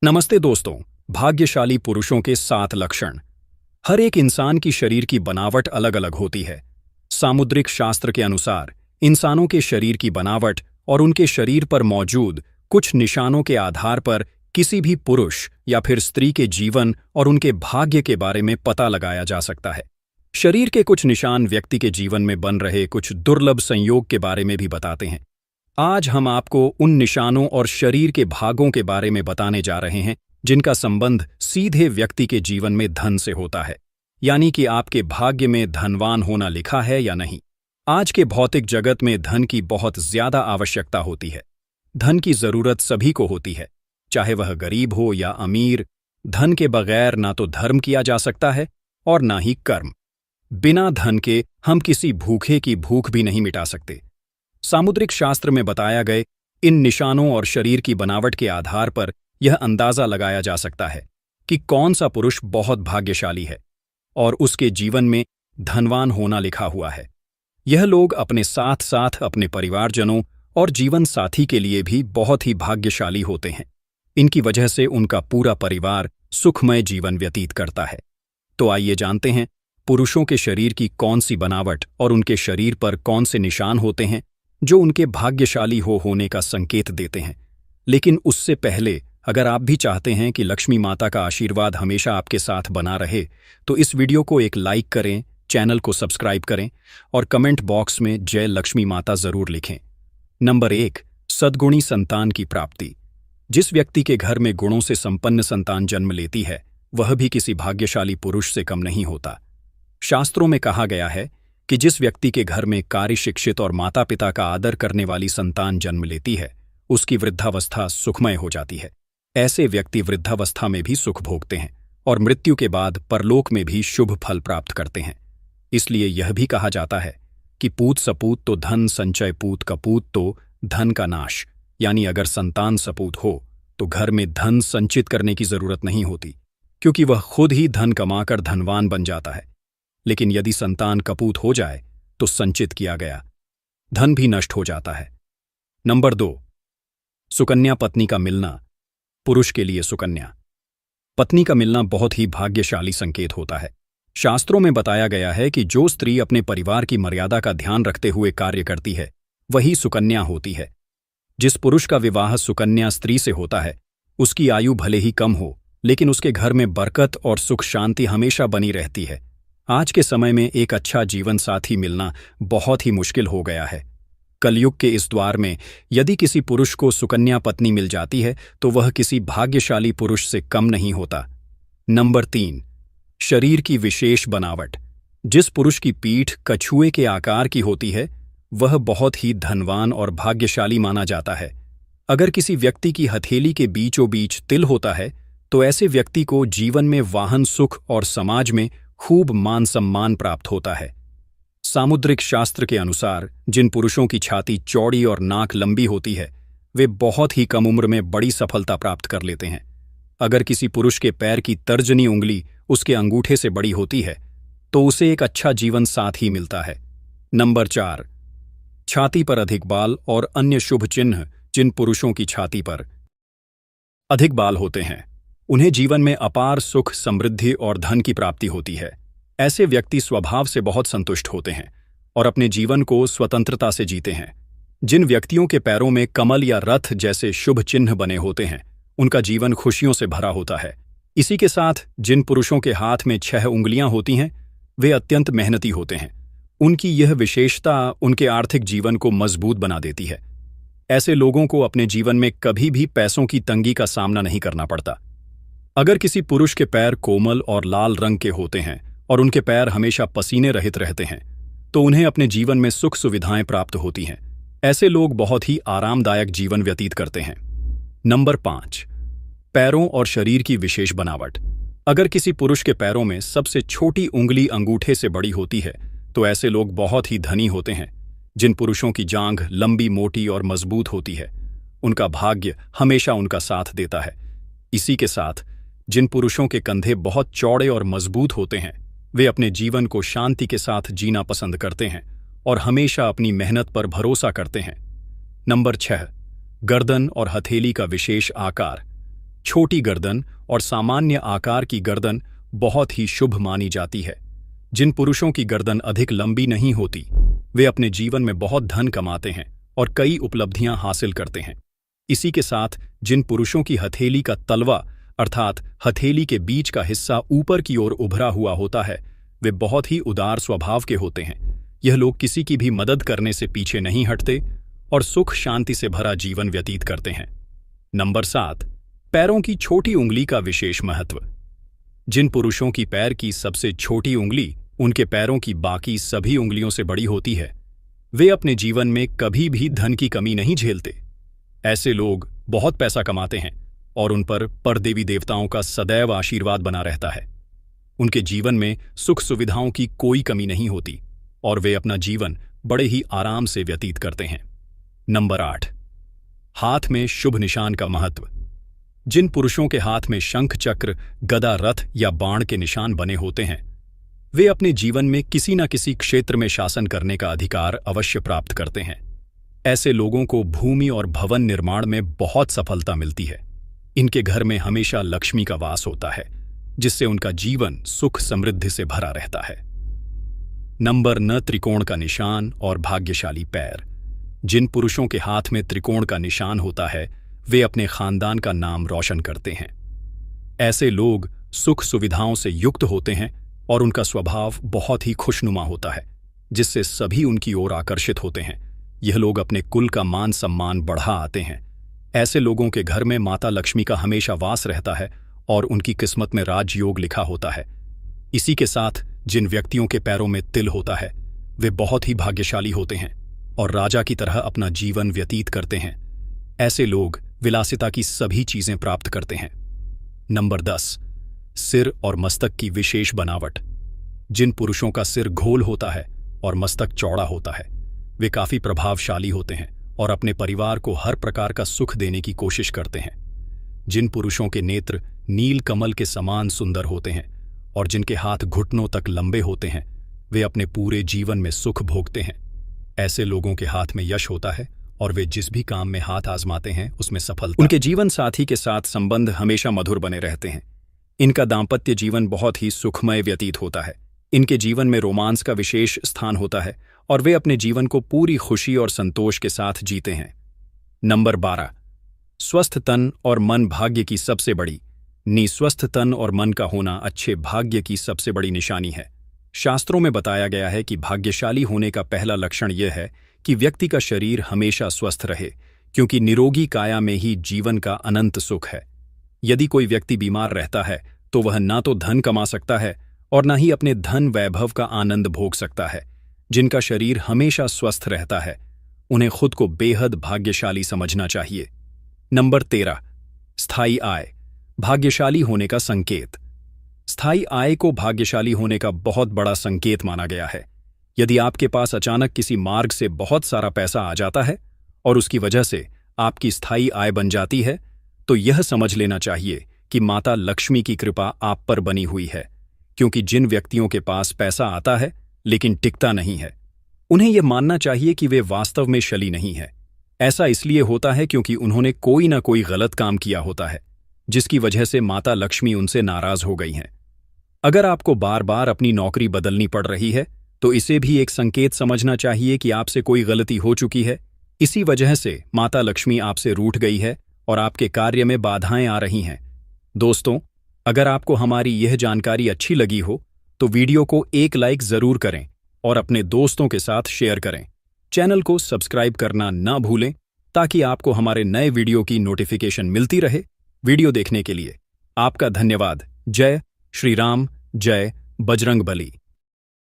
नमस्ते दोस्तों। भाग्यशाली पुरुषों के 7 लक्षण। हर एक इंसान की शरीर की बनावट अलग अलग होती है। सामुद्रिक शास्त्र के अनुसार इंसानों के शरीर की बनावट और उनके शरीर पर मौजूद कुछ निशानों के आधार पर किसी भी पुरुष या फिर स्त्री के जीवन और उनके भाग्य के बारे में पता लगाया जा सकता है। शरीर के कुछ निशान व्यक्ति के जीवन में बन रहे कुछ दुर्लभ संयोग के बारे में भी बताते हैं। आज हम आपको उन निशानों और शरीर के भागों के बारे में बताने जा रहे हैं जिनका संबंध सीधे व्यक्ति के जीवन में धन से होता है, यानी कि आपके भाग्य में धनवान होना लिखा है या नहीं। आज के भौतिक जगत में धन की बहुत ज्यादा आवश्यकता होती है। धन की जरूरत सभी को होती है, चाहे वह गरीब हो या अमीर। धन के बगैर ना तो धर्म किया जा सकता है और ना ही कर्म। बिना धन के हम किसी भूखे की भूख भी नहीं मिटा सकते। सामुद्रिक शास्त्र में बताया गए इन निशानों और शरीर की बनावट के आधार पर यह अंदाजा लगाया जा सकता है कि कौन सा पुरुष बहुत भाग्यशाली है और उसके जीवन में धनवान होना लिखा हुआ है। यह लोग अपने साथ साथ अपने परिवारजनों और जीवन साथी के लिए भी बहुत ही भाग्यशाली होते हैं। इनकी वजह से उनका पूरा परिवार सुखमय जीवन व्यतीत करता है। तो आइए जानते हैं पुरुषों के शरीर की कौन सी बनावट और उनके शरीर पर कौन से निशान होते हैं जो उनके भाग्यशाली होने का संकेत देते हैं। लेकिन उससे पहले अगर आप भी चाहते हैं कि लक्ष्मी माता का आशीर्वाद हमेशा आपके साथ बना रहे तो इस वीडियो को एक लाइक करें, चैनल को सब्सक्राइब करें और कमेंट बॉक्स में जय लक्ष्मी माता जरूर लिखें। नंबर 1, सद्गुणी संतान की प्राप्ति। जिस व्यक्ति के घर में गुणों से संपन्न संतान जन्म लेती है वह भी किसी भाग्यशाली पुरुष से कम नहीं होता। शास्त्रों में कहा गया है कि जिस व्यक्ति के घर में कार्य शिक्षित और माता पिता का आदर करने वाली संतान जन्म लेती है उसकी वृद्धावस्था सुखमय हो जाती है। ऐसे व्यक्ति वृद्धावस्था में भी सुख भोगते हैं और मृत्यु के बाद परलोक में भी शुभ फल प्राप्त करते हैं। इसलिए यह भी कहा जाता है कि पूत सपूत तो धन संचय, पूत कपूत तो धन का नाश। यानी अगर संतान सपूत हो तो घर में धन संचित करने की जरूरत नहीं होती, क्योंकि वह खुद ही धन कमाकर धनवान बन जाता है। लेकिन यदि संतान कपूत हो जाए तो संचित किया गया धन भी नष्ट हो जाता है। नंबर 2, सुकन्या पत्नी का मिलना। पुरुष के लिए सुकन्या पत्नी का मिलना बहुत ही भाग्यशाली संकेत होता है। शास्त्रों में बताया गया है कि जो स्त्री अपने परिवार की मर्यादा का ध्यान रखते हुए कार्य करती है वही सुकन्या होती है। जिस पुरुष का विवाह सुकन्या स्त्री से होता है उसकी आयु भले ही कम हो लेकिन उसके घर में बरकत और सुख शांति हमेशा बनी रहती है। आज के समय में एक अच्छा जीवन साथी मिलना बहुत ही मुश्किल हो गया है। कलयुग के इस द्वार में यदि किसी पुरुष को सुकन्या पत्नी मिल जाती है तो वह किसी भाग्यशाली पुरुष से कम नहीं होता। नंबर 3, शरीर की विशेष बनावट। जिस पुरुष की पीठ कछुए के आकार की होती है वह बहुत ही धनवान और भाग्यशाली माना जाता है। अगर किसी व्यक्ति की हथेली के बीचों बीच तिल होता है तो ऐसे व्यक्ति को जीवन में वाहन सुख और समाज में खूब मान सम्मान प्राप्त होता है। सामुद्रिक शास्त्र के अनुसार जिन पुरुषों की छाती चौड़ी और नाक लंबी होती है वे बहुत ही कम उम्र में बड़ी सफलता प्राप्त कर लेते हैं। अगर किसी पुरुष के पैर की तर्जनी उंगली उसके अंगूठे से बड़ी होती है तो उसे एक अच्छा जीवन साथी मिलता है। नंबर 4, छाती पर अधिक बाल और अन्य शुभ चिन्ह। जिन पुरुषों की छाती पर अधिक बाल होते हैं उन्हें जीवन में अपार सुख, समृद्धि और धन की प्राप्ति होती है। ऐसे व्यक्ति स्वभाव से बहुत संतुष्ट होते हैं और अपने जीवन को स्वतंत्रता से जीते हैं। जिन व्यक्तियों के पैरों में कमल या रथ जैसे शुभ चिन्ह बने होते हैं उनका जीवन खुशियों से भरा होता है। इसी के साथ जिन पुरुषों के हाथ में 6 उंगलियां होती हैं वे अत्यंत मेहनती होते हैं। उनकी यह विशेषता उनके आर्थिक जीवन को मजबूत बना देती है। ऐसे लोगों को अपने जीवन में कभी भी पैसों की तंगी का सामना नहीं करना पड़ता। अगर किसी पुरुष के पैर कोमल और लाल रंग के होते हैं और उनके पैर हमेशा पसीने रहित रहते हैं तो उन्हें अपने जीवन में सुख सुविधाएं प्राप्त होती हैं। ऐसे लोग बहुत ही आरामदायक जीवन व्यतीत करते हैं। नंबर 5, पैरों और शरीर की विशेष बनावट। अगर किसी पुरुष के पैरों में सबसे छोटी उंगली अंगूठे से बड़ी होती है तो ऐसे लोग बहुत ही धनी होते हैं। जिन पुरुषों की जांघ लंबी, मोटी और मजबूत होती है उनका भाग्य हमेशा उनका साथ देता है। इसी के साथ जिन पुरुषों के कंधे बहुत चौड़े और मजबूत होते हैं वे अपने जीवन को शांति के साथ जीना पसंद करते हैं और हमेशा अपनी मेहनत पर भरोसा करते हैं। नंबर 6, गर्दन और हथेली का विशेष आकार। छोटी गर्दन और सामान्य आकार की गर्दन बहुत ही शुभ मानी जाती है। जिन पुरुषों की गर्दन अधिक लंबी नहीं होती, वे अपने जीवन में बहुत धन कमाते हैं और कई उपलब्धियां हासिल करते हैं। इसी के साथ जिन पुरुषों की हथेली का तलवा अर्थात हथेली के बीच का हिस्सा ऊपर की ओर उभरा हुआ होता है, वे बहुत ही उदार स्वभाव के होते हैं। यह लोग किसी की भी मदद करने से पीछे नहीं हटते और सुख शांति से भरा जीवन व्यतीत करते हैं। नंबर 7, पैरों की छोटी उंगली का विशेष महत्व। जिन पुरुषों की पैर की सबसे छोटी उंगली उनके पैरों की बाकी सभी उंगलियों से बड़ी होती है, वे अपने जीवन में कभी भी धन की कमी नहीं झेलते। ऐसे लोग बहुत पैसा कमाते हैं और उन पर देवी देवताओं का सदैव आशीर्वाद बना रहता है। उनके जीवन में सुख सुविधाओं की कोई कमी नहीं होती और वे अपना जीवन बड़े ही आराम से व्यतीत करते हैं। नंबर 8, हाथ में शुभ निशान का महत्व। जिन पुरुषों के हाथ में शंख चक्र, गदा, रथ या बाण के निशान बने होते हैं, वे अपने जीवन में किसी न किसी क्षेत्र में शासन करने का अधिकार अवश्य प्राप्त करते हैं। ऐसे लोगों को भूमि और भवन निर्माण में बहुत सफलता मिलती है। इनके घर में हमेशा लक्ष्मी का वास होता है, जिससे उनका जीवन सुख समृद्धि से भरा रहता है। नंबर 9, त्रिकोण का निशान और भाग्यशाली पैर। जिन पुरुषों के हाथ में त्रिकोण का निशान होता है, वे अपने खानदान का नाम रोशन करते हैं। ऐसे लोग सुख सुविधाओं से युक्त होते हैं और उनका स्वभाव बहुत ही खुशनुमा होता है, जिससे सभी उनकी ओर आकर्षित होते हैं। यह लोग अपने कुल का मान सम्मान बढ़ा आते हैं। ऐसे लोगों के घर में माता लक्ष्मी का हमेशा वास रहता है और उनकी किस्मत में राजयोग लिखा होता है। इसी के साथ जिन व्यक्तियों के पैरों में तिल होता है, वे बहुत ही भाग्यशाली होते हैं और राजा की तरह अपना जीवन व्यतीत करते हैं। ऐसे लोग विलासिता की सभी चीजें प्राप्त करते हैं। नंबर 10, सिर और मस्तक की विशेष बनावट। जिन पुरुषों का सिर गोल होता है और मस्तक चौड़ा होता है, वे काफी प्रभावशाली होते हैं और अपने परिवार को हर प्रकार का सुख देने की कोशिश करते हैं। जिन पुरुषों के नेत्र नील कमल के समान सुंदर होते हैं और जिनके हाथ घुटनों तक लंबे होते हैं, वे अपने पूरे जीवन में सुख भोगते हैं। ऐसे लोगों के हाथ में यश होता है और वे जिस भी काम में हाथ आजमाते हैं उसमें सफलता। उनके जीवन साथी के साथ संबंध हमेशा मधुर बने रहते हैं। इनका दाम्पत्य जीवन बहुत ही सुखमय व्यतीत होता है। इनके जीवन में रोमांस का विशेष स्थान होता है और वे अपने जीवन को पूरी खुशी और संतोष के साथ जीते हैं। नंबर 12, स्वस्थ तन और मन भाग्य की सबसे बड़ी। स्वस्थ तन और मन का होना अच्छे भाग्य की सबसे बड़ी निशानी है। शास्त्रों में बताया गया है कि भाग्यशाली होने का पहला लक्षण यह है कि व्यक्ति का शरीर हमेशा स्वस्थ रहे, क्योंकि निरोगी काया में ही जीवन का अनंत सुख है। यदि कोई व्यक्ति बीमार रहता है तो वह ना तो धन कमा सकता है और ना ही अपने धन वैभव का आनंद भोग सकता है। जिनका शरीर हमेशा स्वस्थ रहता है, उन्हें खुद को बेहद भाग्यशाली समझना चाहिए। नंबर 13, स्थायी आय, भाग्यशाली होने का संकेत। स्थायी आय को भाग्यशाली होने का बहुत बड़ा संकेत माना गया है। यदि आपके पास अचानक किसी मार्ग से बहुत सारा पैसा आ जाता है और उसकी वजह से आपकी स्थायी आय बन जाती है, तो यह समझ लेना चाहिए कि माता लक्ष्मी की कृपा आप पर बनी हुई है। क्योंकि जिन व्यक्तियों के पास पैसा आता है लेकिन टिकता नहीं है, उन्हें यह मानना चाहिए कि वे वास्तव में शली नहीं है। ऐसा इसलिए होता है क्योंकि उन्होंने कोई ना कोई गलत काम किया होता है, जिसकी वजह से माता लक्ष्मी उनसे नाराज हो गई हैं। अगर आपको बार बार अपनी नौकरी बदलनी पड़ रही है, तो इसे भी एक संकेत समझना चाहिए कि आपसे कोई गलती हो चुकी है। इसी वजह से माता लक्ष्मी आपसे रूठ गई है और आपके कार्य में बाधाएं आ रही हैं। दोस्तों, अगर आपको हमारी यह जानकारी अच्छी लगी हो तो वीडियो को एक लाइक जरूर करें और अपने दोस्तों के साथ शेयर करें। चैनल को सब्सक्राइब करना ना भूलें ताकि आपको हमारे नए वीडियो की नोटिफिकेशन मिलती रहे। वीडियो देखने के लिए आपका धन्यवाद। जय श्री राम, जय बजरंग बली।